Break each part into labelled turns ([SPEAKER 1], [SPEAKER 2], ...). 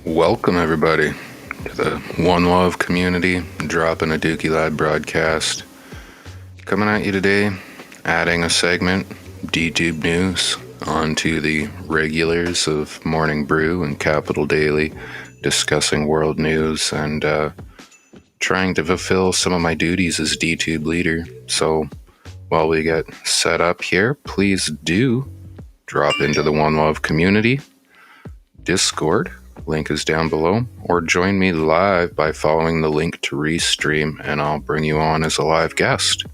[SPEAKER 1] Welcome everybody to the One Love community, Droppin a Dookie Lad broadcast. Coming at you today, adding a segment, D.Tube news, onto the regulars of Morning Brew and Capital Daily, discussing world news and trying to fulfill some of my duties as DTube Leader. So while we get set up here, please do drop into the One Love community, Discord. Link is down below, or join me live by following the link to restream, and I'll bring you on as a live guest.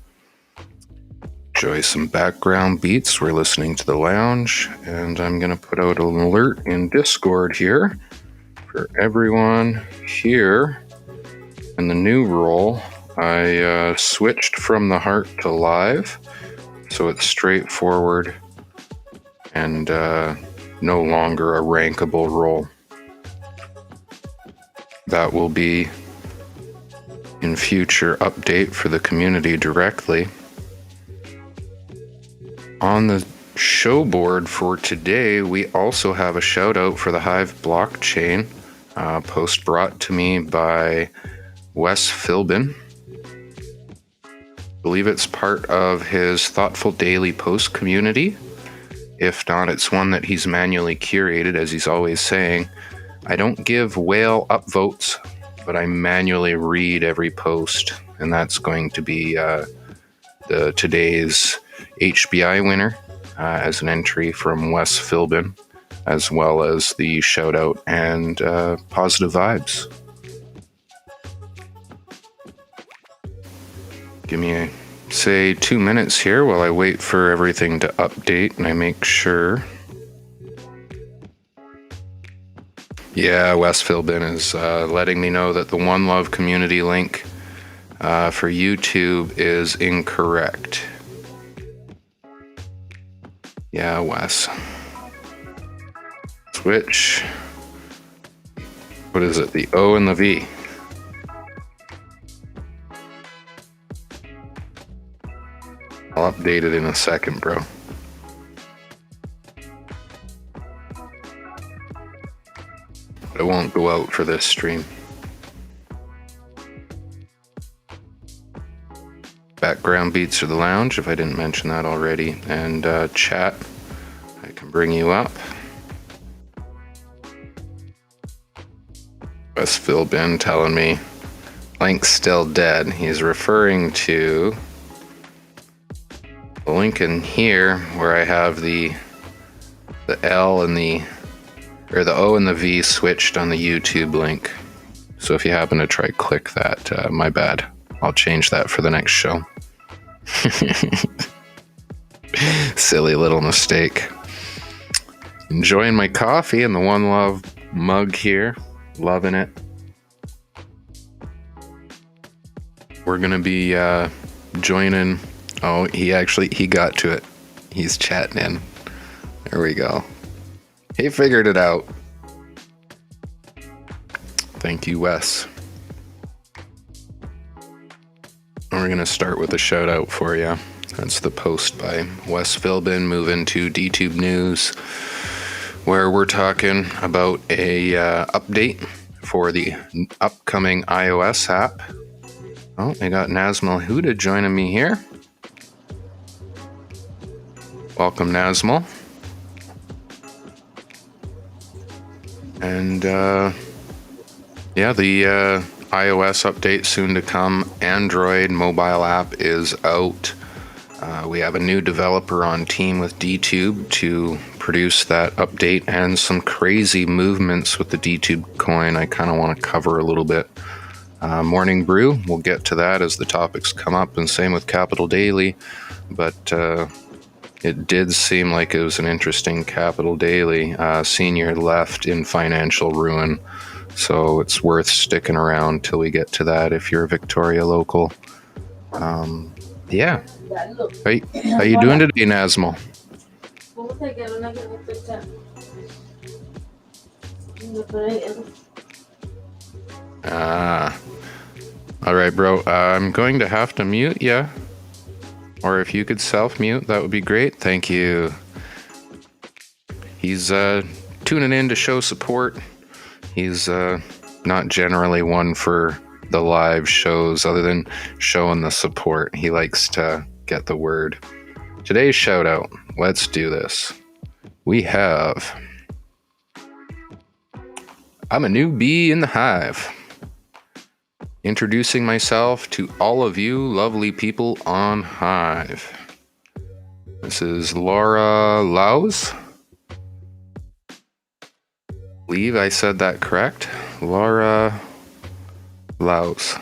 [SPEAKER 1] Enjoy some background beats. We're listening to the lounge, and I'm going to put out an alert in Discord here for everyone here. In the new role, I switched from the heart to live, so it's straightforward and no longer a rankable role. That will be in future update for the community directly. On the show board for today, we also have a shout out for the Hive blockchain, post brought to me by Wes Philbin. I believe it's part of his Thoughtful Daily Post community. If not, it's one that he's manually curated, as he's always saying. I don't give whale upvotes, but I manually read every post, and that's going to be today's HBI winner as an entry from Wes Philbin, as well as the shout out and positive vibes. Give me, say, 2 minutes here while I wait for everything to update and I make sure. Yeah, Wes Philbin is letting me know that the One Love community link for YouTube is incorrect. Yeah, Wes. Switch. What is it? The O and the V. I'll update it in a second, bro. It won't go out for this stream. Background beats for the lounge, if I didn't mention that already. And chat, I can bring you up. Wes Philbin telling me link's still dead. He's referring to the link in here where I have the L and the O and the V switched on the YouTube link. So if you happen to try click that, my bad. I'll change that for the next show. Silly little mistake. Enjoying my coffee in the One Love mug here. Loving it. We're going to be joining. Oh, he got to it. He's chatting in. There we go. He figured it out. Thank you, Wes. We're going to start with a shout out for you. That's the post by Wes Philbin. Move into DTube news, where we're talking about a update for the upcoming iOS app. Oh, I got Nazmal Huda joining me here. Welcome, Nazmal. And yeah, the iOS update soon to come. Android mobile app is out. We have a new developer on team with DTube to produce that update, and some crazy movements with the DTube coin I kind of want to cover a little bit. Morning Brew, we'll get to that as the topics come up, and same with Capital Daily. But it did seem like it was an interesting Capital Daily. Senior left in financial ruin, so it's worth sticking around till we get to that if you're a Victoria local. Yeah. How you doing today, Nazmal? All right, bro. I'm going to have to mute you. Or if you could self-mute, that would be great. Thank you. He's tuning in to show support He's not generally one for the live shows other than showing the support. He likes to get the word. Today's shout out, let's do this. We have I'm a new bee in the hive. Introducing myself to all of you lovely people on Hive. This is Laura Laus. I believe I said that correct. Laura Laus.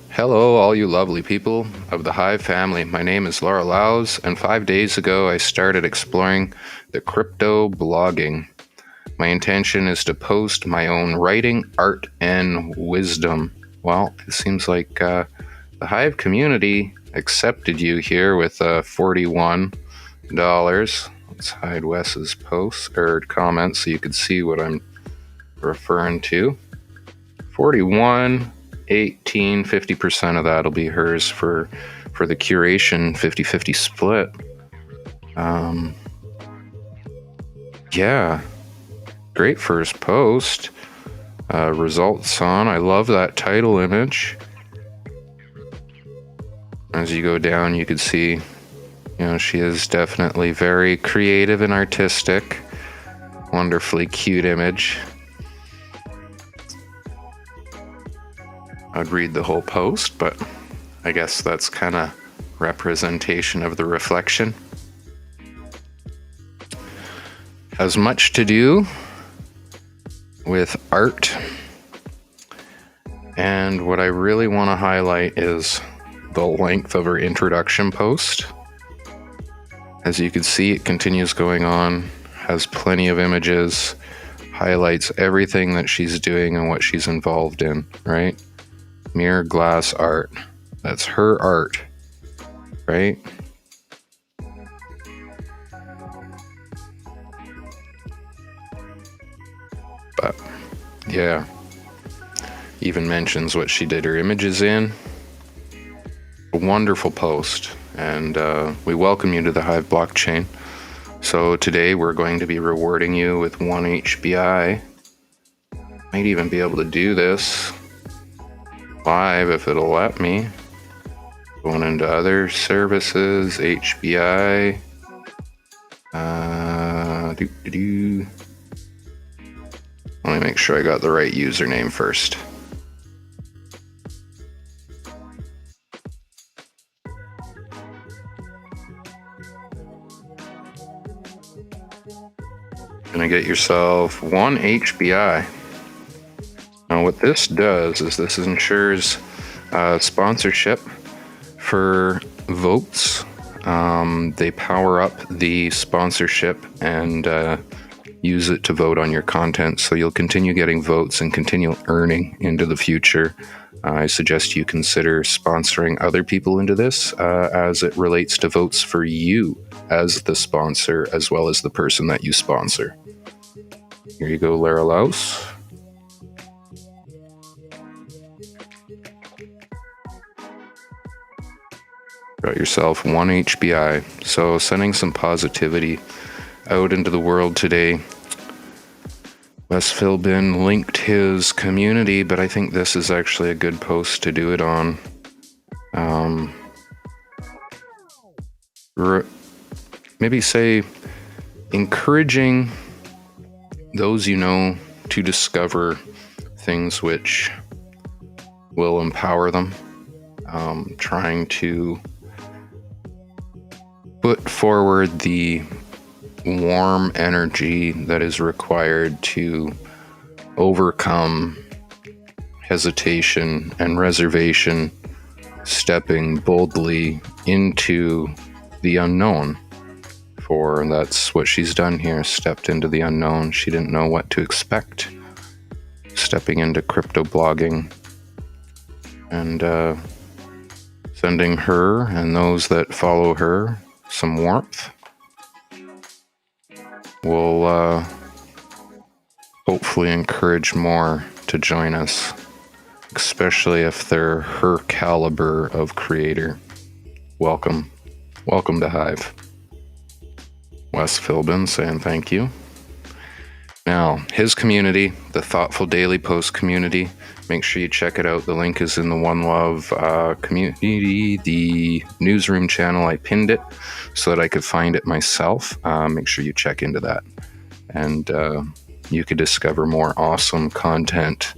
[SPEAKER 1] Hello, all you lovely people of the Hive family. My name is Laura Laus, and 5 days ago I started exploring the crypto blogging. My intention is to post my own writing, art, and wisdom. Well, it seems like the Hive community accepted you here with $41. Let's hide Wes's posts or comments so you can see what I'm referring to. 41, 18, 50% of that will be hers for the curation 50-50 split. Yeah. Great first post. Results on. I love that title image. As you go down, you can see, she is definitely very creative and artistic. Wonderfully cute image. I'd read the whole post, but I guess that's kind of representation of the reflection. Has much to do with art, and what I really want to highlight is the length of her introduction post. As you can see, it continues going on, has plenty of images, highlights everything that she's doing and what she's involved in, right? Mirror glass art, that's her art, right? But yeah, even mentions what she did her images in. A wonderful post, and we welcome you to the Hive blockchain. So today we're going to be rewarding you with 1 HBI. Might even be able to do this live if it'll let me. Going into other services, HBI. Let me make sure I got the right username first. Gonna get yourself 1 HBI. Now what this does is this ensures sponsorship for votes. They power up the sponsorship and use it to vote on your content, so you'll continue getting votes and continue earning into the future. I suggest you consider sponsoring other people into this as it relates to votes for you as the sponsor as well as the person that you sponsor. Here you go, Lara Laus. Got yourself 1 HBI. So sending some positivity out into the world today. Wes Philbin linked his community, but I think this is actually a good post to do it on. Maybe say encouraging those you know to discover things which will empower them. Trying to put forward the warm energy that is required to overcome hesitation and reservation, stepping boldly into the unknown. For that's what she's done here, stepped into the unknown. She didn't know what to expect, stepping into crypto blogging, and sending her and those that follow her some warmth. Will hopefully encourage more to join us, especially if they're her caliber of creator. Welcome to Hive. Wes Philbin saying thank you. Now, his community, the Thoughtful Daily Post community, make sure you check it out. The link is in the One Love community, the newsroom channel. I pinned it so that I could find it myself. Make sure you check into that. And you could discover more awesome content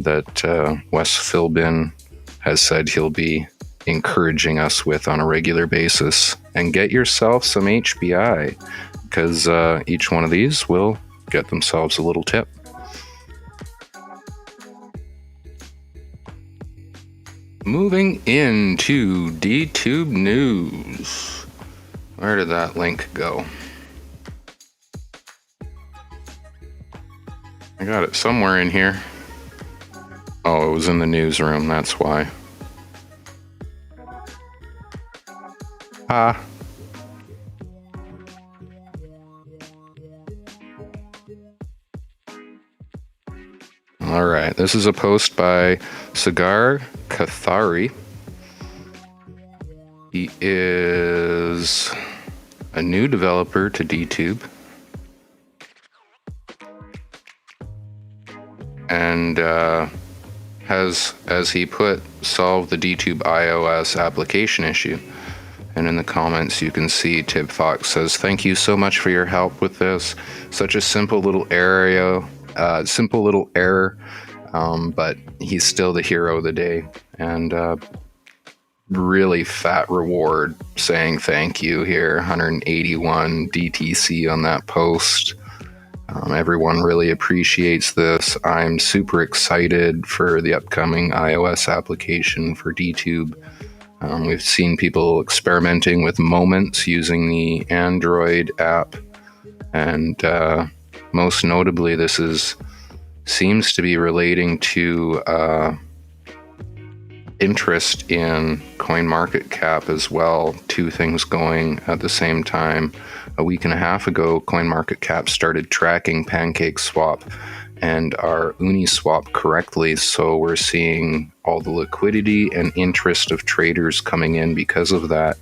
[SPEAKER 1] that Wes Philbin has said he'll be encouraging us with on a regular basis. And get yourself some HBI, because each one of these will get themselves a little tip. Moving into DTube news. Where did that link go? I got it somewhere in here. Oh, it was in the newsroom, that's why. All right, this is a post by Sagar Kathari. He is a new developer to DTube. And has, as he put, solved the DTube iOS application issue. And in the comments, you can see Tib Fox says, "Thank you so much for your help with this. Such a simple little error, but he's still the hero of the day." And really fat reward saying thank you here. 181 DTC on that post. Everyone really appreciates this. I'm super excited for the upcoming iOS application for DTube. We've seen people experimenting with moments using the Android app, and most notably, this seems to be relating to interest in CoinMarketCap as well. Two things going at the same time. A week and a half ago, CoinMarketCap started tracking PancakeSwap and our Uniswap correctly, so we're seeing all the liquidity and interest of traders coming in because of that.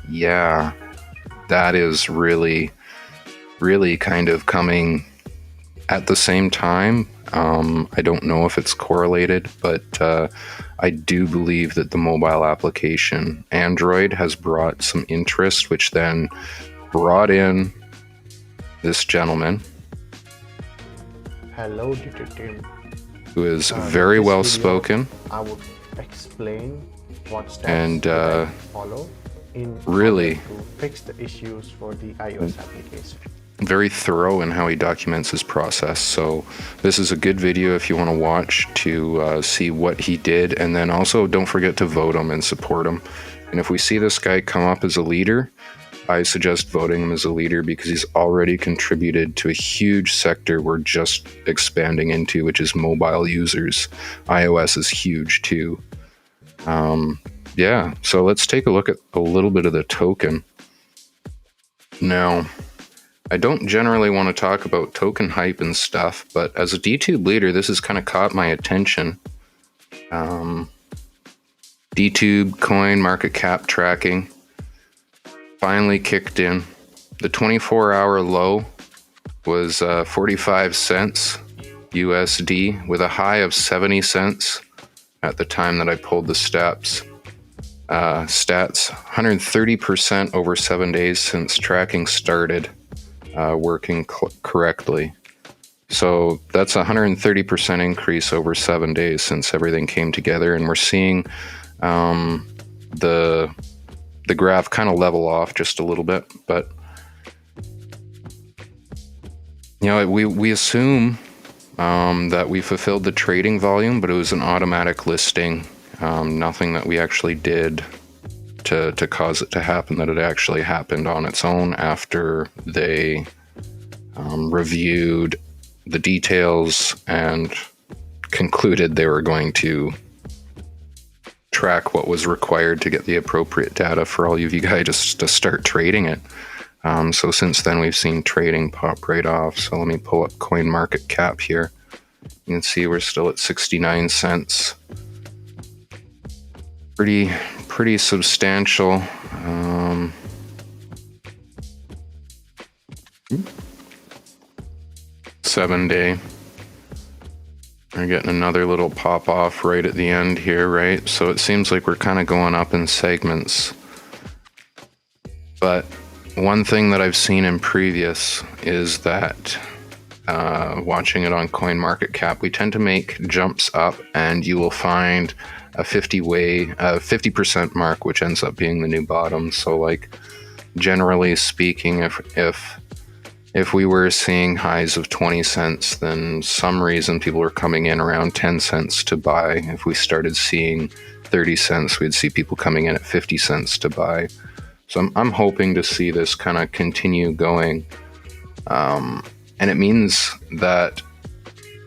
[SPEAKER 1] Yeah, that is really kind of coming at the same time. I don't know if it's correlated, but I do believe that the mobile application Android has brought some interest, which then brought in this gentleman.
[SPEAKER 2] Hello, DTube.
[SPEAKER 1] Who is very well spoken.
[SPEAKER 2] I would explain what steps
[SPEAKER 1] and
[SPEAKER 2] follow in
[SPEAKER 1] really
[SPEAKER 2] order to fix the issues for the iOS application.
[SPEAKER 1] Very thorough in how he documents his process. So this is a good video if you want to watch to see what he did, and then also don't forget to vote him and support him. And if we see this guy come up as a leader, I suggest voting him as a leader, because he's already contributed to a huge sector we're just expanding into, which is mobile users. iOS is huge too. Yeah, so let's take a look at a little bit of the token. Now, I don't generally want to talk about token hype and stuff, but as a DTube leader, this has kind of caught my attention. DTube coin market cap tracking finally kicked in. The 24-hour low was 45 cents USD with a high of 70 cents at the time that I pulled the stats. 130% over 7 days since tracking started working correctly. So that's a 130% increase over 7 days since everything came together, and we're seeing the graph kind of level off just a little bit. But you know, we assume that we fulfilled the trading volume, but it was an automatic listing. Nothing that we actually did to cause it to happen, that it actually happened on its own after they reviewed the details and concluded they were going to track what was required to get the appropriate data for all of you guys to start trading it. So since then, we've seen trading pop right off. So let me pull up CoinMarketCap here. You can see we're still at 69 cents. Pretty substantial. 7-day. We're getting another little pop off right at the end here, right? So it seems like we're kind of going up in segments. But one thing that I've seen in previous is that watching it on CoinMarketCap, we tend to make jumps up, and you will find a 50% mark, which ends up being the new bottom. So, like, generally speaking, if we were seeing highs of 20 cents, then some reason people were coming in around 10 cents to buy. If we started seeing 30 cents, we'd see people coming in at 50 cents to buy. So I'm hoping to see this kind of continue going. And it means that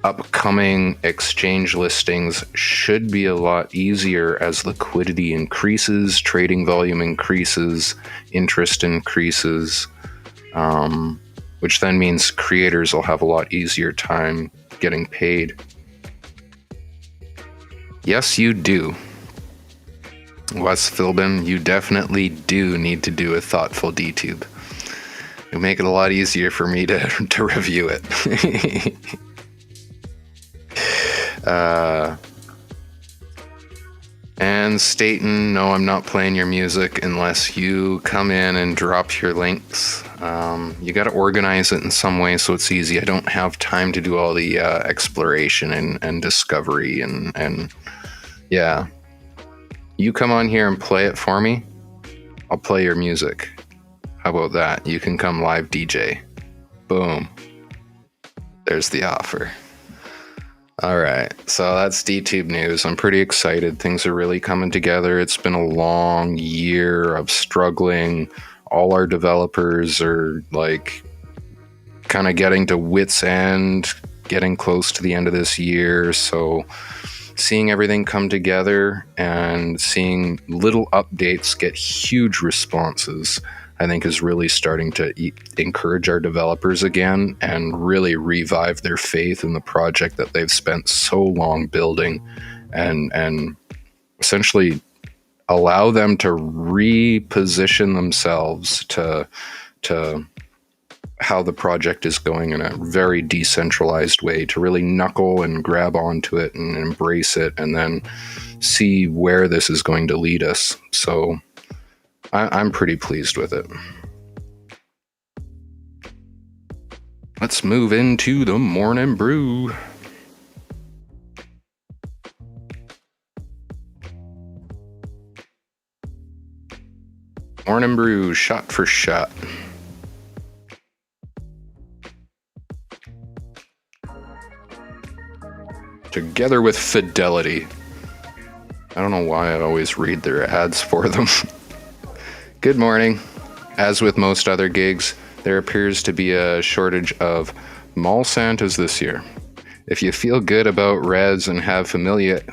[SPEAKER 1] upcoming exchange listings should be a lot easier as liquidity increases, trading volume increases, interest increases, which then means creators will have a lot easier time getting paid. Yes, you do. Wes Philbin, you definitely do need to do a thoughtful DTube. It'll make it a lot easier for me to review it. And Staten, no, I'm not playing your music unless you come in and drop your links. You got to organize it in some way so it's easy. I don't have time to do all the exploration and discovery and yeah. You come on here and play it for me, I'll play your music. How about that? You can come live DJ. Boom. There's the offer. All right, so that's DTube news. I'm pretty excited. Things are really coming together. It's been a long year of struggling. All our developers are like kind of getting to wit's end, getting close to the end of this year. So seeing everything come together and seeing little updates get huge responses, I think is really starting to encourage our developers again and really revive their faith in the project that they've spent so long building, and essentially allow them to reposition themselves to how the project is going in a very decentralized way, to really knuckle and grab onto it and embrace it and then see where this is going to lead us. So I'm pretty pleased with it. Let's move into the morning brew. Morning brew, shot for shot. Together with Fidelity. I don't know why I always read their ads for them. Good morning. As with most other gigs, there appears to be a shortage of mall Santas this year. If you feel good about Reds and have familiarity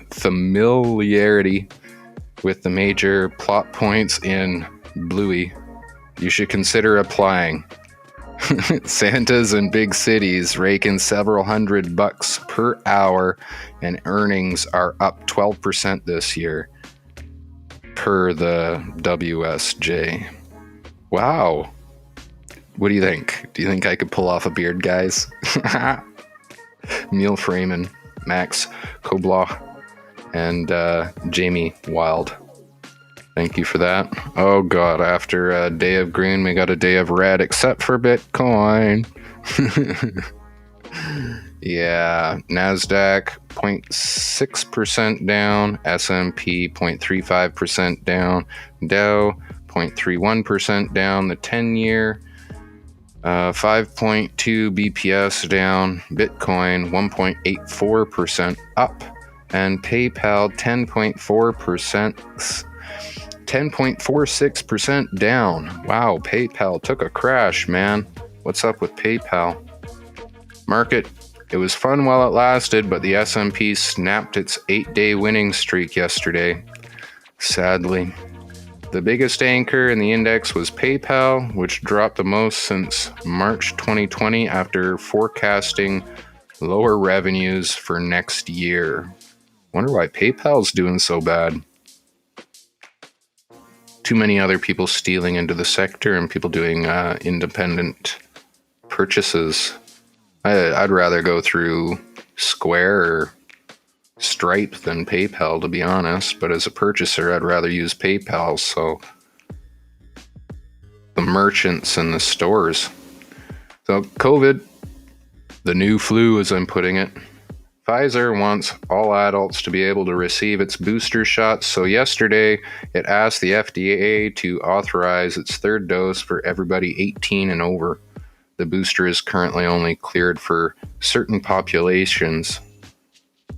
[SPEAKER 1] with the major plot points in Bluey, you should consider applying. Santas in big cities rake in several $100 per hour, and earnings are up 12% this year, per the WSJ. Wow. What do you think? Do you think I could pull off a beard, guys? Neil Freeman, Max Kobloch, and Jamie Wild. Thank you for that. Oh god, after a day of green, we got a day of red, except for Bitcoin. Yeah, NASDAQ 0.6% down, S&P 0.35% down, Dow 0.31% down, the 10-year 5.2 BPS down, Bitcoin 1.84% up, and PayPal 10.46% down. Wow, PayPal took a crash, man. What's up with PayPal? Market, it was fun while it lasted, but the S&P snapped its 8-day winning streak yesterday. Sadly. The biggest anchor in the index was PayPal, which dropped the most since March 2020 after forecasting lower revenues for next year. Wonder why PayPal's doing so bad. Too many other people stealing into the sector and people doing independent purchases. I'd rather go through Square or Stripe than PayPal, to be honest. But as a purchaser, I'd rather use PayPal. So the merchants and the stores. So COVID, the new flu, as I'm putting it. Pfizer wants all adults to be able to receive its booster shots, so yesterday it asked the FDA to authorize its third dose for everybody 18 and over. The booster is currently only cleared for certain populations,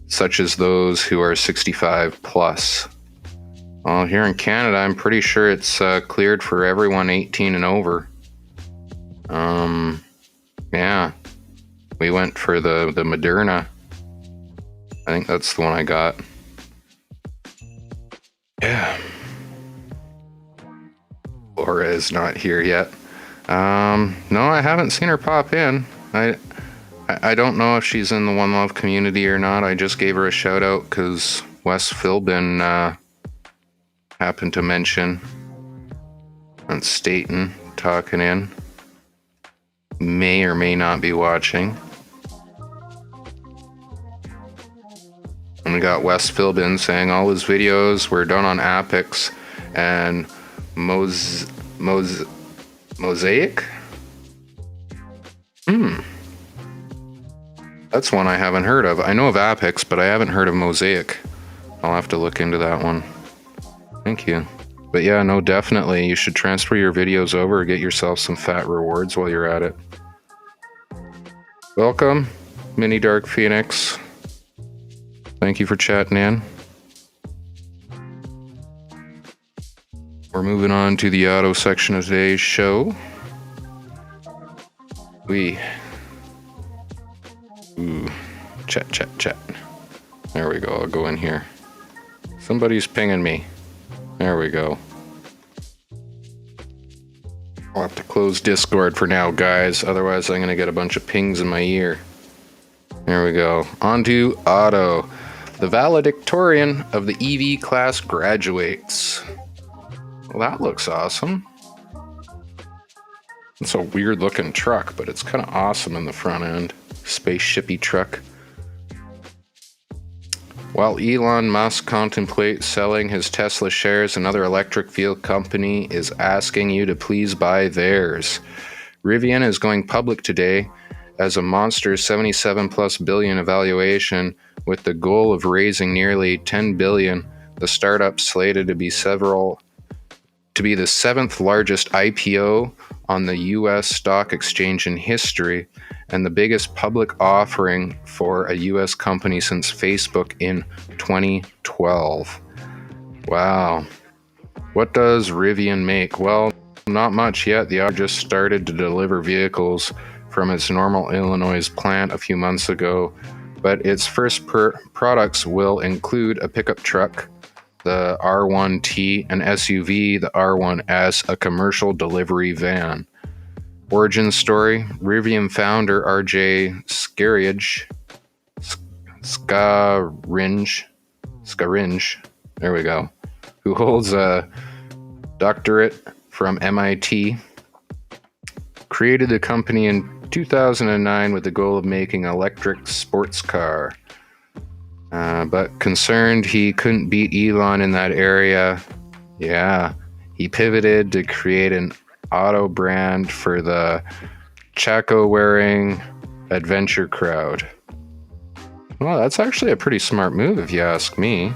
[SPEAKER 1] such as those who are 65 plus. Well, here in Canada, I'm pretty sure it's cleared for everyone 18 and over. Yeah, we went for the Moderna. I think that's the one I got. Yeah. Laura is not here yet. No, I haven't seen her pop in. I don't know if she's in the One Love community or not. I just gave her a shout out because Wes Philbin happened to mention on Staten talking in. May or may not be watching. And we got Wes Philbin saying all his videos were done on Apex and Mosaic? That's one I haven't heard of. I know of Apex, but I haven't heard of Mosaic. I'll have to look into that one. Thank you. But yeah, no, definitely. You should transfer your videos over, get yourself some fat rewards while you're at it. Welcome, Mini Dark Phoenix. Thank you for chatting in. We're moving on to the auto section of today's show. Chat. There we go. I'll go in here. Somebody's pinging me. There we go. I'll have to close Discord for now, guys. Otherwise, I'm going to get a bunch of pings in my ear. There we go. On to auto. The valedictorian of the EV class graduates. Well, that looks awesome. It's a weird looking truck, but it's kind of awesome in the front end. Spaceshipy truck. While Elon Musk contemplates selling his Tesla shares, another electric vehicle company is asking you to please buy theirs. Rivian is going public today as a monster 77 plus billion evaluation with the goal of raising nearly 10 billion. The startup slated to be the 7th largest IPO on the US stock exchange in history and the biggest public offering for a US company since Facebook in 2012. Wow. What does Rivian make? Well, not much yet. The auto just started to deliver vehicles from its Normal, Illinois plant a few months ago, but its first products will include a pickup truck, the R1T, an SUV, the R1S, a commercial delivery van. Origin story: Rivian founder R.J. Scaringe, there we go, who holds a doctorate from MIT, created the company in 2009 with the goal of making an electric sports car. But concerned he couldn't beat Elon in that area, he pivoted to create an auto brand for the Chaco-wearing adventure crowd. Well, that's actually a pretty smart move if you ask me.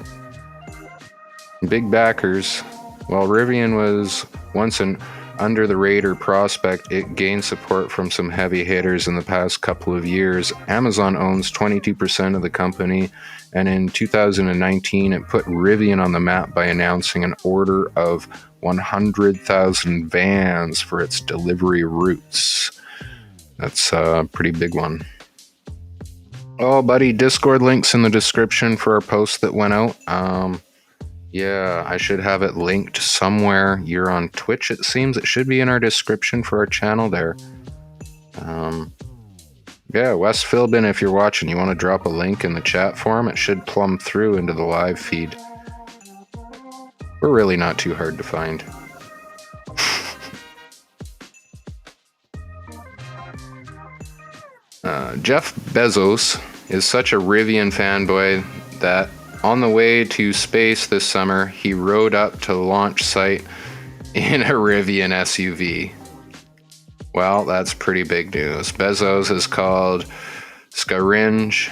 [SPEAKER 1] Big backers. While Rivian was once an under-the-radar prospect, it gained support from some heavy hitters in the past couple of years. Amazon owns 22% of the company, and in 2019 it put Rivian on the map by announcing an order of 100,000 vans for its delivery routes. That's a pretty big one. Oh, buddy, Discord link's in the description for our post that went out. I should have it linked somewhere. You're on Twitch, it seems. It should be in our description for our channel there. Wes Philbin, if you're watching, you want to drop a link in the chat forum, it should plumb through into the live feed. We're really not too hard to find. Jeff Bezos is such a Rivian fanboy that on the way to space this summer, he rode up to the launch site in a Rivian SUV. Well, that's pretty big news. Bezos has called Scaringe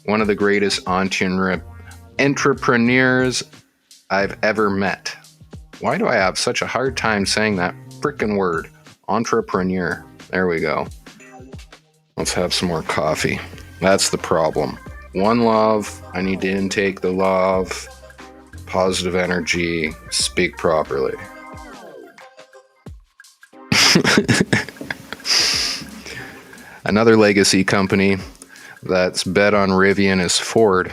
[SPEAKER 1] one of the greatest entrepreneurs I've ever met. Why do I have such a hard time saying that frickin' word? Entrepreneur. There we go. Let's have some more coffee. That's the problem. One love. I need to intake the love. Positive energy. Speak properly. Another legacy company that's bet on Rivian is Ford.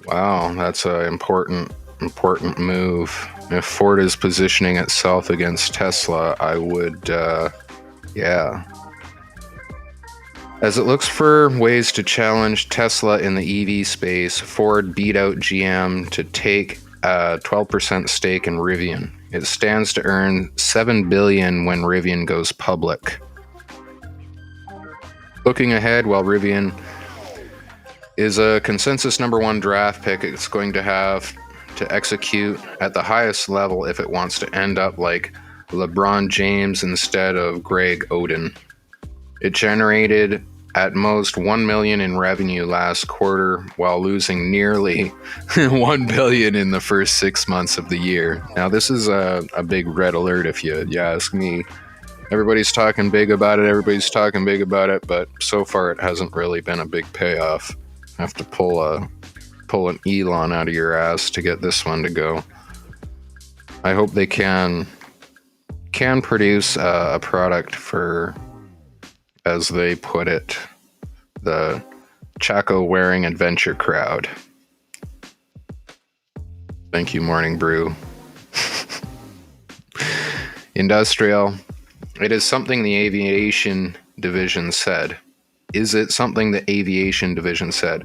[SPEAKER 1] Wow, that's an important move. If Ford is positioning itself against Tesla, I would, yeah. As it looks for ways to challenge Tesla in the EV space, Ford beat out GM to take a 12% stake in Rivian. It stands to earn $7 billion when Rivian goes public. Looking ahead, while Rivian is a consensus number one draft pick, it's going to have to execute at the highest level if it wants to end up like LeBron James instead of Greg Oden. It generated at most $1 million in revenue last quarter while losing nearly $1 billion in the first 6 months of the year. Now, this is a big red alert if you ask me. Everybody's talking big about it, but so far it hasn't really been a big payoff. I have to pull an Elon out of your ass to get this one to go. I hope they can produce a product for, as they put it, the Chaco-wearing adventure crowd. Thank you, Morning Brew. Industrial. It is something the aviation division said. Is it something the aviation division said?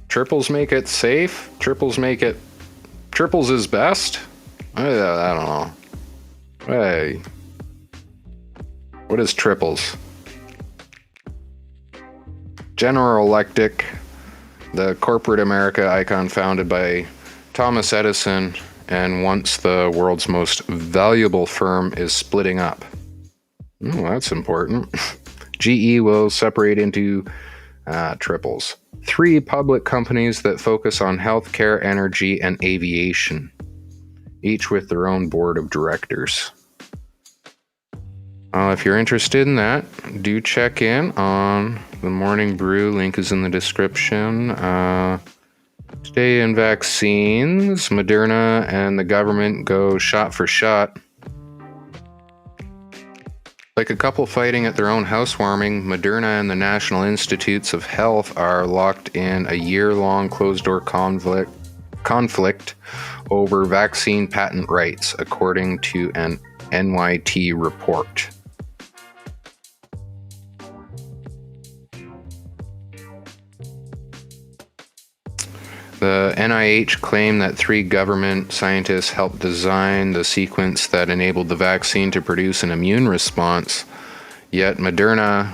[SPEAKER 1] Triples make it safe? Triples is best? I don't know. Hey. What is triples? General Electric, the corporate America icon founded by Thomas Edison and once the world's most valuable firm, is splitting up. Oh, that's important. GE will separate into triples. 3 public companies that focus on healthcare, energy, and aviation, each with their own board of directors. If you're interested in that, do check in on the Morning Brew. Link is in the description. Today in vaccines, Moderna and the government go shot for shot. Like a couple fighting at their own housewarming, Moderna and the National Institutes of Health are locked in a year-long closed-door conflict over vaccine patent rights, according to an NYT report. The NIH claimed that 3 government scientists helped design the sequence that enabled the vaccine to produce an immune response, yet Moderna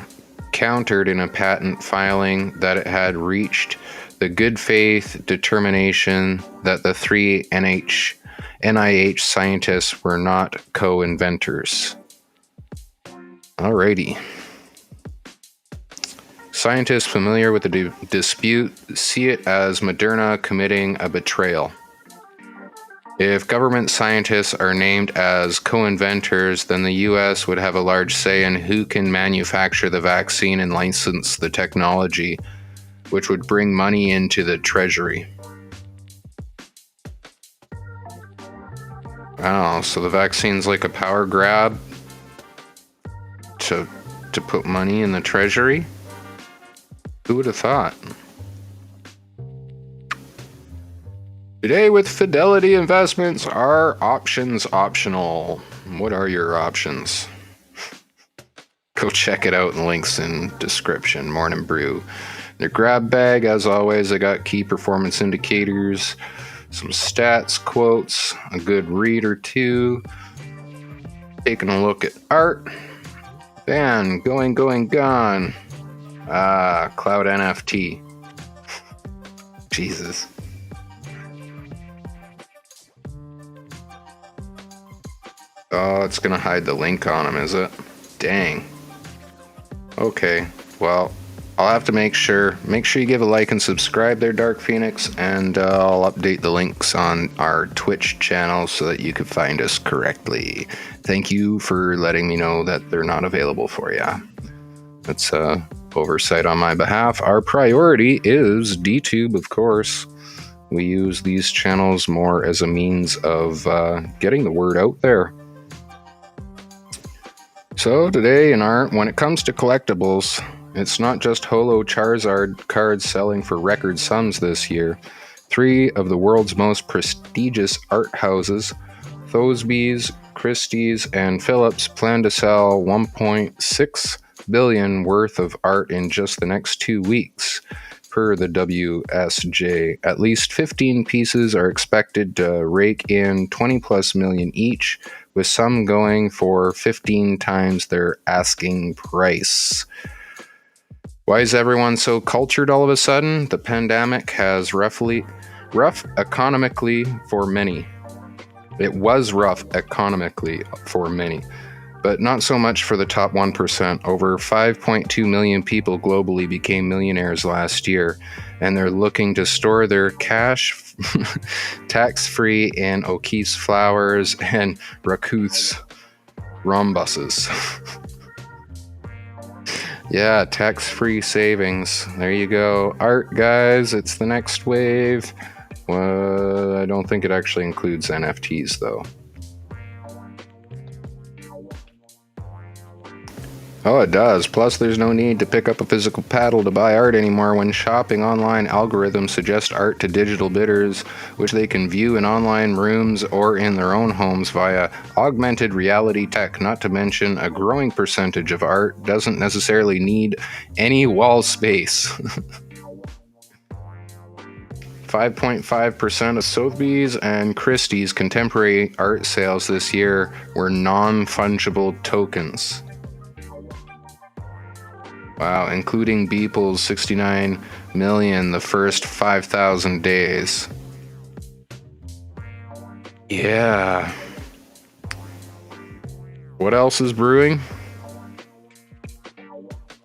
[SPEAKER 1] countered in a patent filing that it had reached the good faith determination that the 3 NIH scientists were not co-inventors. Alrighty. Scientists familiar with the dispute see it as Moderna committing a betrayal. If government scientists are named as co-inventors, then the US would have a large say in who can manufacture the vaccine and license the technology, which would bring money into the treasury. Oh, so the vaccine's like a power grab to put money in the treasury? Who would have thought? Today with Fidelity Investments, are options optional? What are your options? Go check it out. Links in description. Morning Brew. Their grab bag, as always, I got key performance indicators, some stats, quotes, a good read or two, taking a look at art, Ban, going, gone. Cloud NFT. Jesus. Oh, it's gonna hide the link on him, is it? Dang. Okay, well, I'll have to make sure you give a like and subscribe there, Dark Phoenix, and I'll update the links on our Twitch channel so that you can find us correctly. Thank you for letting me know that they're not available for you. That's oversight on my behalf. Our priority is DTube, of course. We use these channels more as a means of getting the word out there. So today in art, when it comes to collectibles, it's not just Holo Charizard cards selling for record sums this year. 3 of the world's most prestigious art houses, Sotheby's, Christie's, and Phillips, plan to sell 1.6 billion worth of art in just the next 2 weeks. Per the WSJ, at least 15 pieces are expected to rake in 20 plus million each, with some going for 15 times their asking price. Why is everyone so cultured all of a sudden? The pandemic has rough economically for many. It was rough economically for many, but not so much for the top 1%. Over 5.2 million people globally became millionaires last year, and they're looking to store their cash tax-free in O'Keeffe's flowers and Rakouth's rhombuses. Yeah, tax-free savings. There you go. Art, guys, it's the next wave. I don't think it actually includes NFTs, though. Oh, it does. Plus, there's no need to pick up a physical paddle to buy art anymore when shopping online. Algorithms suggest art to digital bidders, which they can view in online rooms or in their own homes via augmented reality tech. Not to mention, a growing percentage of art doesn't necessarily need any wall space. 5.5% of Sotheby's and Christie's contemporary art sales this year were non-fungible tokens. Wow, including Beeple's 69 million the first 5,000 days. Yeah. What else is brewing?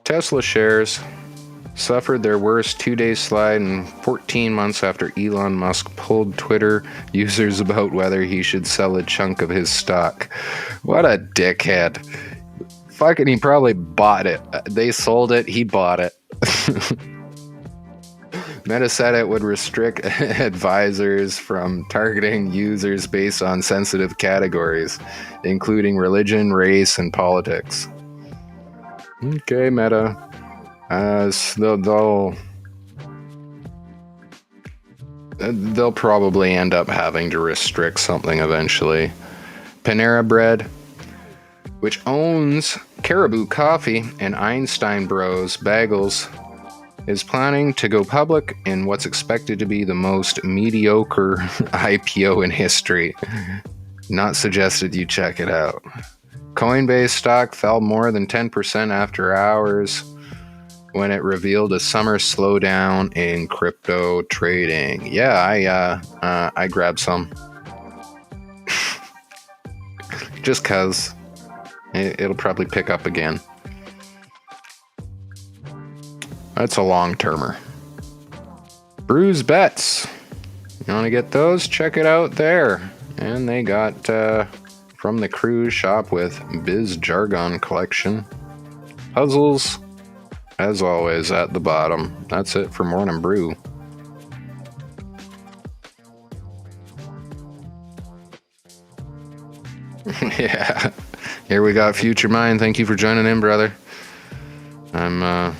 [SPEAKER 1] Tesla shares suffered their worst 2-day slide in 14 months after Elon Musk pulled Twitter users about whether he should sell a chunk of his stock. What a dickhead. Fucking, he probably bought it. They sold it, he bought it. Meta said it would restrict advisors from targeting users based on sensitive categories, including religion, race, and politics. Okay, Meta. They'll probably end up having to restrict something eventually. Panera Bread, which owns Caribou Coffee and Einstein Bros Bagels, is planning to go public in what's expected to be the most mediocre IPO in history. Not suggested you check it out. Coinbase stock fell more than 10% after hours when it revealed a summer slowdown in crypto trading. Yeah, I grabbed some. Just 'cause. It'll probably pick up again. That's a long-termer. Brew's Bets. You want to get those? Check it out there. And they got from the cruise shop with Biz Jargon collection. Puzzles, as always, at the bottom. That's it for Morning Brew. Yeah. Here we got Future Mind. Thank you for joining in, brother. I'm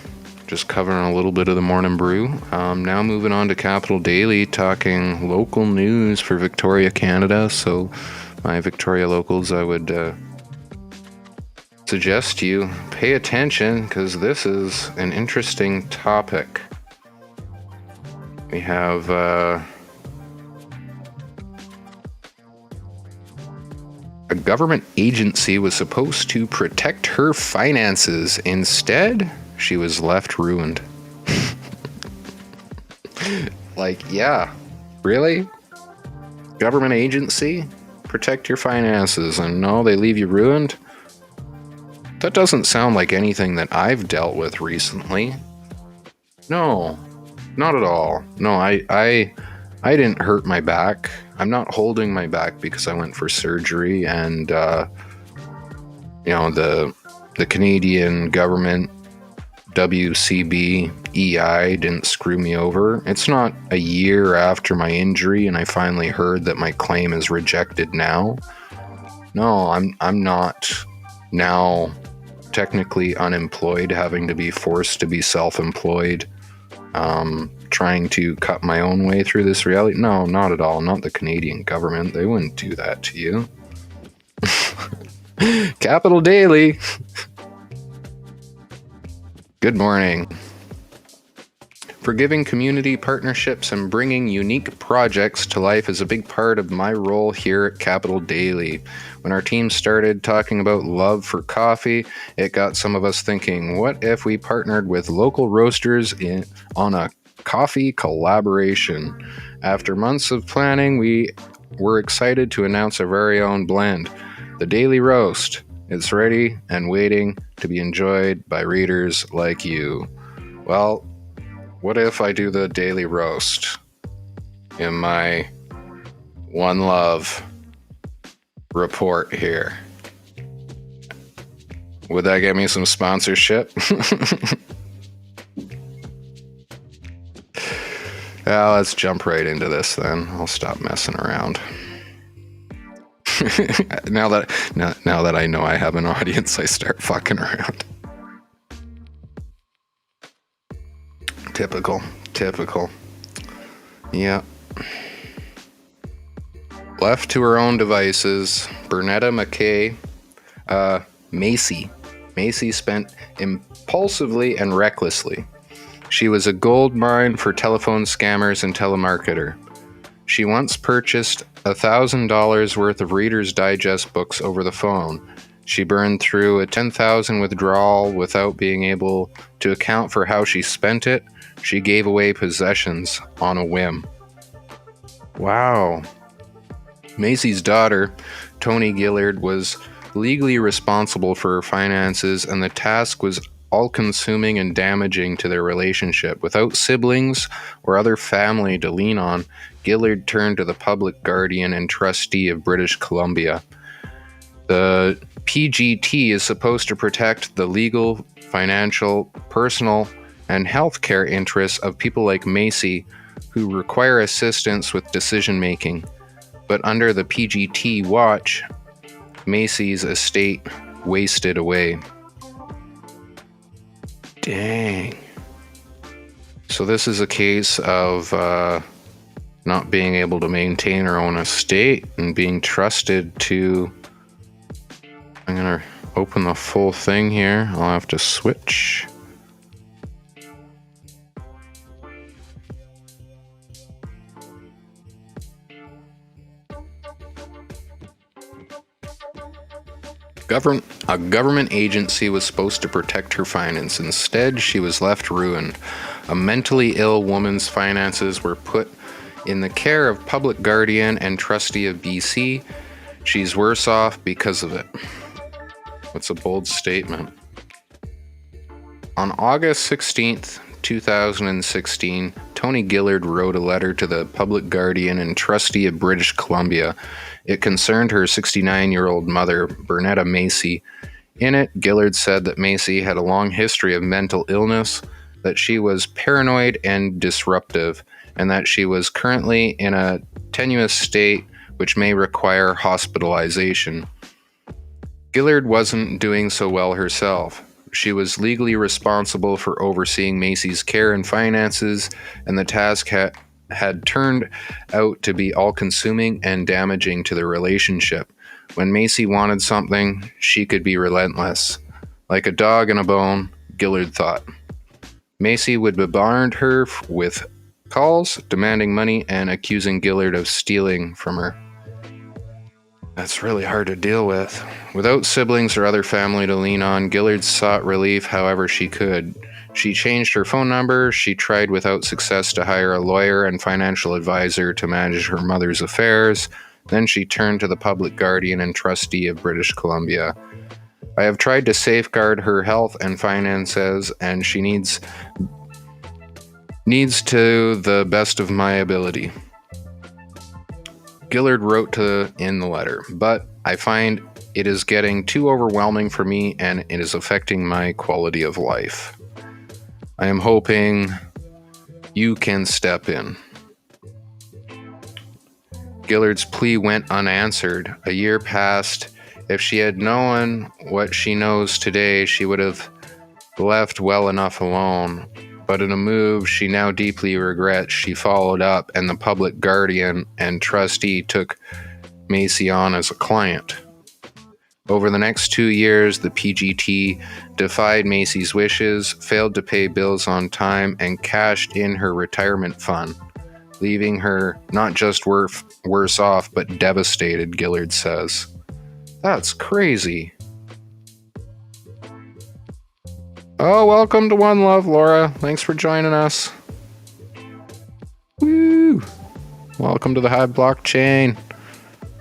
[SPEAKER 1] just covering a little bit of the Morning Brew. Now moving on to Capital Daily, talking local news for Victoria, Canada. So my Victoria locals, I would suggest you pay attention because this is an interesting topic. We have A government agency was supposed to protect her finances. Instead, she was left ruined. Like, yeah, really? Government agency? Protect your finances, and no, they leave you ruined? That doesn't sound like anything that I've dealt with recently. No, not at all. No, I didn't hurt my back. I'm not holding my back because I went for surgery, and the Canadian government WCB-EI didn't screw me over. It's not a year after my injury and I finally heard that my claim is rejected now. No, I'm not now technically unemployed, having to be forced to be self-employed, trying to cut my own way through this reality. No, not at all. Not the Canadian government. They wouldn't do that to you. Capital Daily. Good morning. Forgiving community partnerships and bringing unique projects to life is a big part of my role here at Capital Daily. When our team started talking about love for coffee, it got some of us thinking, what if we partnered with local roasters on a coffee collaboration? After months of planning, we were excited to announce our very own blend, the Daily Roast. It's ready and waiting to be enjoyed by readers like you. Well, what if I do the Daily Roast in my One Love report here? Would that get me some sponsorship? Well, let's jump right into this then. I'll stop messing around. Now that I know I have an audience, I start fucking around. Typical. Yeah. Left to her own devices, Bernetta Macy spent impulsively and recklessly. She was a gold mine for telephone scammers and telemarketer. She once purchased $1,000 worth of Reader's Digest books over the phone. She burned through a $10,000 withdrawal without being able to account for how she spent it. She gave away possessions on a whim. Wow. Macy's daughter, Toni Gillard, was legally responsible for her finances, and the task was all-consuming and damaging to their relationship. Without siblings or other family to lean on, Gillard turned to the public guardian and trustee of British Columbia. The PGT is supposed to protect the legal, financial, personal, and healthcare interests of people like Macy who require assistance with decision-making. But under the PGT watch, Macy's estate wasted away. Dang. So this is a case of not being able to maintain her own estate and being trusted to... I'm going to open the full thing here. I'll have to switch. A government agency was supposed to protect her finances. Instead, she was left ruined. A mentally ill woman's finances were put in the care of public guardian and trustee of BC. She's worse off because of it. What's a bold statement? On August 16th, 2016, Toni Gillard wrote a letter to the public guardian and trustee of British Columbia. It concerned her 69-year-old mother, Bernetta Macy. In it, Gillard said that Macy had a long history of mental illness, that she was paranoid and disruptive, and that she was currently in a tenuous state which may require hospitalization. Gillard wasn't doing so well herself. She was legally responsible for overseeing Macy's care and finances, and the task had turned out to be all-consuming and damaging to the relationship. When Macy wanted something, she could be relentless. Like a dog in a bone, Gillard thought. Macy would bombard her with calls, demanding money and accusing Gillard of stealing from her. That's really hard to deal with. Without siblings or other family to lean on, Gillard sought relief however she could. She changed her phone number. She tried without success to hire a lawyer and financial advisor to manage her mother's affairs. Then she turned to the public guardian and trustee of British Columbia. I have tried to safeguard her health and finances, and she needs to the best of my ability. Gillard wrote in the letter, but I find it is getting too overwhelming for me and it is affecting my quality of life. I am hoping you can step in. Gillard's plea went unanswered. A year passed. If she had known what she knows today, she would have left well enough alone. But in a move she now deeply regrets, she followed up, and the public guardian and trustee took Macy on as a client. Over the next 2 years, the PGT defied Macy's wishes, failed to pay bills on time, and cashed in her retirement fund, leaving her not just worse off, but devastated, Gillard says. That's crazy. Oh, welcome to One Love, Laura. Thanks for joining us. Woo! Welcome to the Hive blockchain.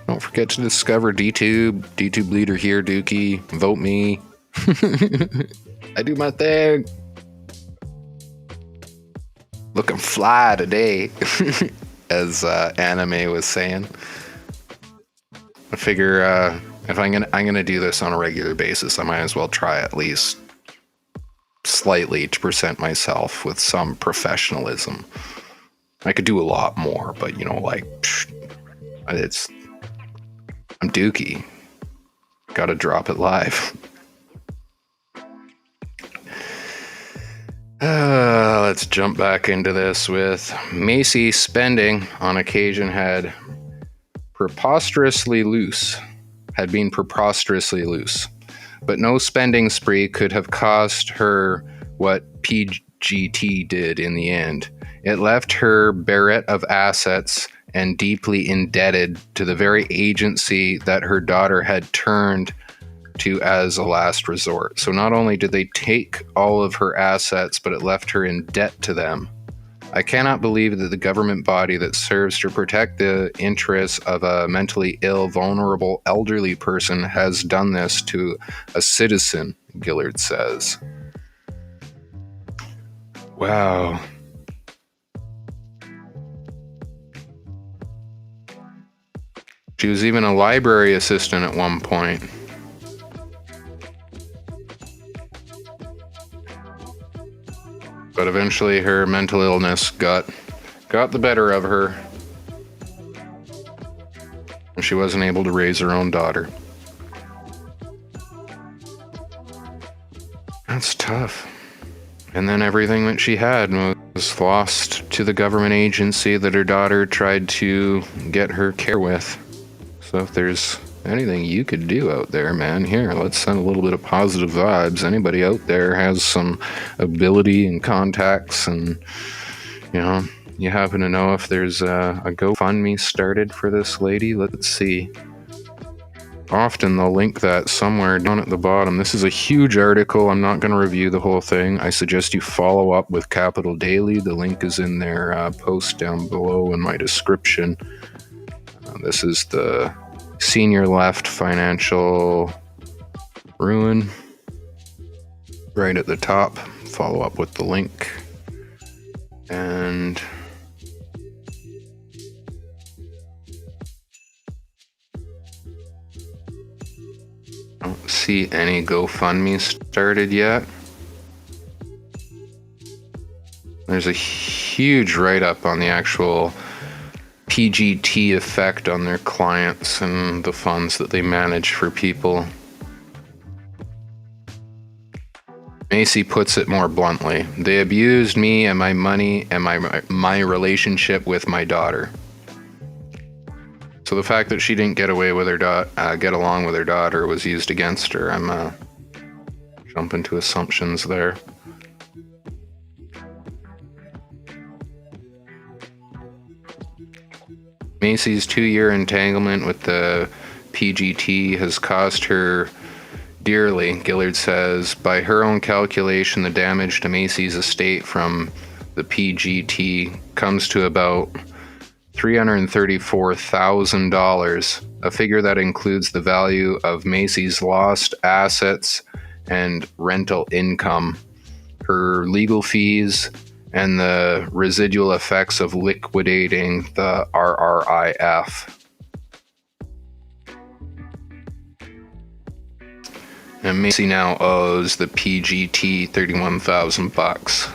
[SPEAKER 1] Don't forget to discover D.Tube, DTube Leader here, Dookie. Vote me. I do my thing. Looking fly today, as Anime was saying. I figure if I'm gonna do this on a regular basis, I might as well try at least slightly to present myself with some professionalism. I could do a lot more, but I'm Dookie. Gotta drop it live. Let's jump back into this with Macy's spending on occasion had been preposterously loose. But no spending spree could have cost her what PGT did in the end. It left her bereft of assets and deeply indebted to the very agency that her daughter had turned to as a last resort. So not only did they take all of her assets, but it left her in debt to them. I cannot believe that the government body that serves to protect the interests of a mentally ill, vulnerable, elderly person has done this to a citizen, Gillard says. Wow. She was even a library assistant at one point. But eventually her mental illness got the better of her, and she wasn't able to raise her own daughter. That's tough. And then everything that she had was lost to the government agency that her daughter tried to get her care with. So if there's anything you could do out there, man, here, let's send a little bit of positive vibes. Anybody out there has some ability and contacts, and you happen to know if there's a GoFundMe started for this lady? Let's see. Often they'll link that somewhere down at the bottom. This is a huge article. I'm not going to review the whole thing. I suggest you follow up with Capital Daily. The link is in their post down below in my description. This is the senior left financial ruin right at the top. Follow up with the link. And I don't see any GoFundMe started yet. There's a huge write-up on the actual PGT effect on their clients and the funds that they manage for people. Macy puts it more bluntly. They abused me and my money and my relationship with my daughter. So the fact that she didn't get along with her daughter was used against her. I'm jumping to assumptions there. Macy's 2-year entanglement with the PGT has cost her dearly. Gillard says, by her own calculation, the damage to Macy's estate from the PGT comes to about $334,000, a figure that includes the value of Macy's lost assets and rental income, her legal fees, and the residual effects of liquidating the RRIF. And Macy now owes the PGT $31,000.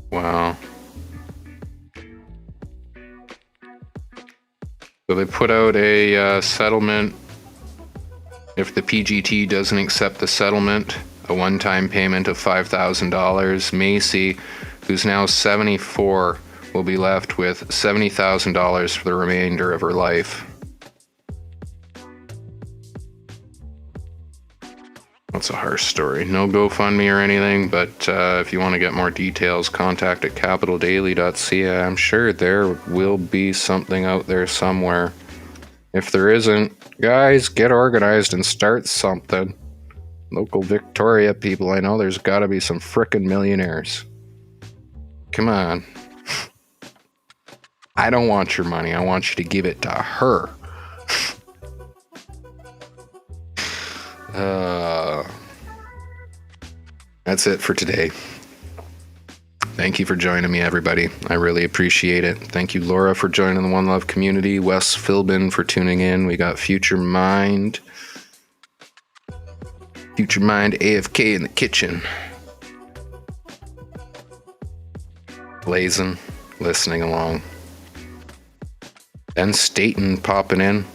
[SPEAKER 1] Wow. So they put out a settlement. If the PGT doesn't accept the settlement, a one-time payment of $5,000. Macy, who's now 74, will be left with $70,000 for the remainder of her life. That's a harsh story. No GoFundMe or anything, but if you want to get more details, contact at capitaldaily.ca. I'm sure there will be something out there somewhere. If there isn't, guys, get organized and start something. Local Victoria people, I know there's got to be some frickin' millionaires. Come on. I don't want your money. I want you to give it to her. That's it for today. Thank you for joining me, everybody. I really appreciate it. Thank you, Laura, for joining the One Love community. Wes Philbin for tuning in. We got Future Mind AFK in the kitchen. Blazing, listening along. Ben Staten popping in.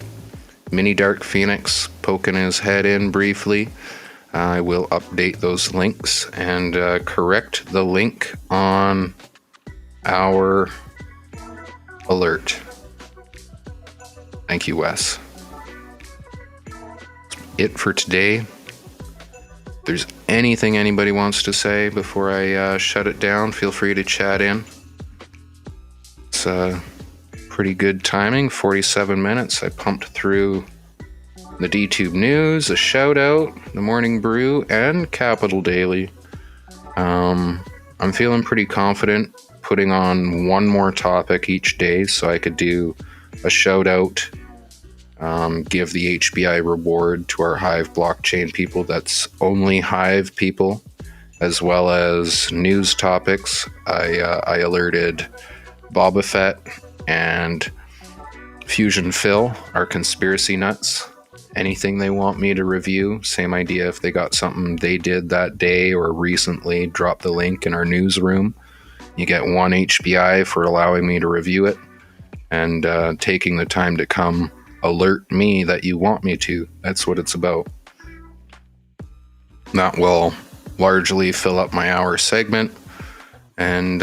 [SPEAKER 1] Mini Dark Phoenix poking his head in briefly. I will update those links and correct the link on our alert. Thank you, Wes. It for today. If there's anything anybody wants to say before I shut it down, feel free to chat in. It's pretty good timing, 47 minutes. I pumped through the D.Tube news, a shout out, the morning brew, and Capital Daily. I'm feeling pretty confident putting on one more topic each day so I could do a shout out, give the HBI reward to our Hive blockchain people. That's only Hive people, as well as news topics. I alerted Boba Fett and Fusion Phil, our conspiracy nuts. Anything they want me to review, same idea. If they got something they did that day or recently, drop the link in our newsroom. You get one HBI for allowing me to review it and taking the time to come alert me that you want me to. That's what it's about. That will largely fill up my hour segment. And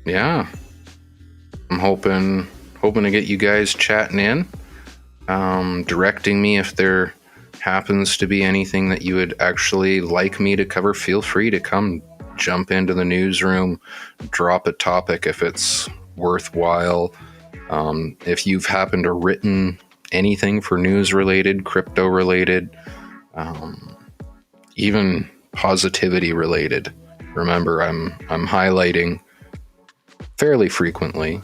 [SPEAKER 1] yeah, I'm hoping to get you guys chatting in. Directing me if there happens to be anything that you would actually like me to cover. Feel free to come jump into the newsroom, drop a topic if it's worthwhile. If you've happened to written anything for news related, crypto related, even positivity related, remember I'm highlighting fairly frequently,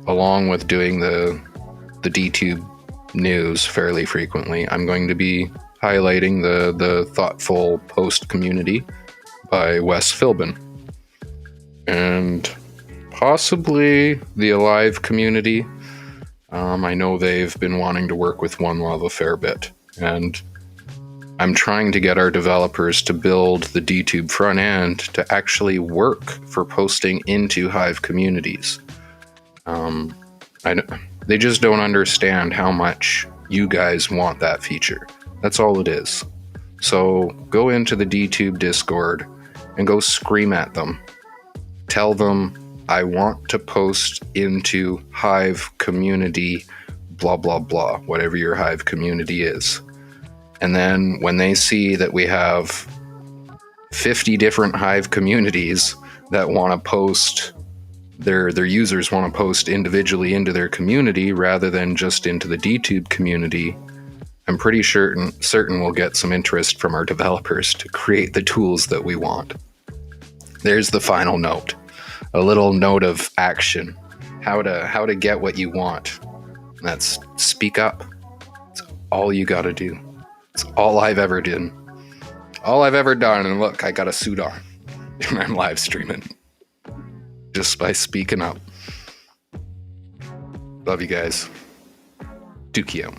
[SPEAKER 1] along with doing the D.Tube news fairly frequently. I'm going to be highlighting the Thoughtful Post community by Wes Philbin, and possibly the Alive community. I know they've been wanting to work with One Love a fair bit, and I'm trying to get our developers to build the DTube front end to actually work for posting into Hive communities. They just don't understand how much you guys want that feature. That's all it is. So go into the DTube Discord and go scream at them. Tell them, I want to post into Hive community, blah, blah, blah, whatever your Hive community is. And then when they see that we have 50 different Hive communities that want to post their users want to post individually into their community rather than just into the DTube community, I'm pretty certain we'll get some interest from our developers to create the tools that we want. There's the final note, a little note of action, how to get what you want. That's speak up. It's all you got to do. It's all I've ever done. All I've ever done, and look, I got a suit on. I'm live streaming just by speaking up. Love you guys. Dookie out.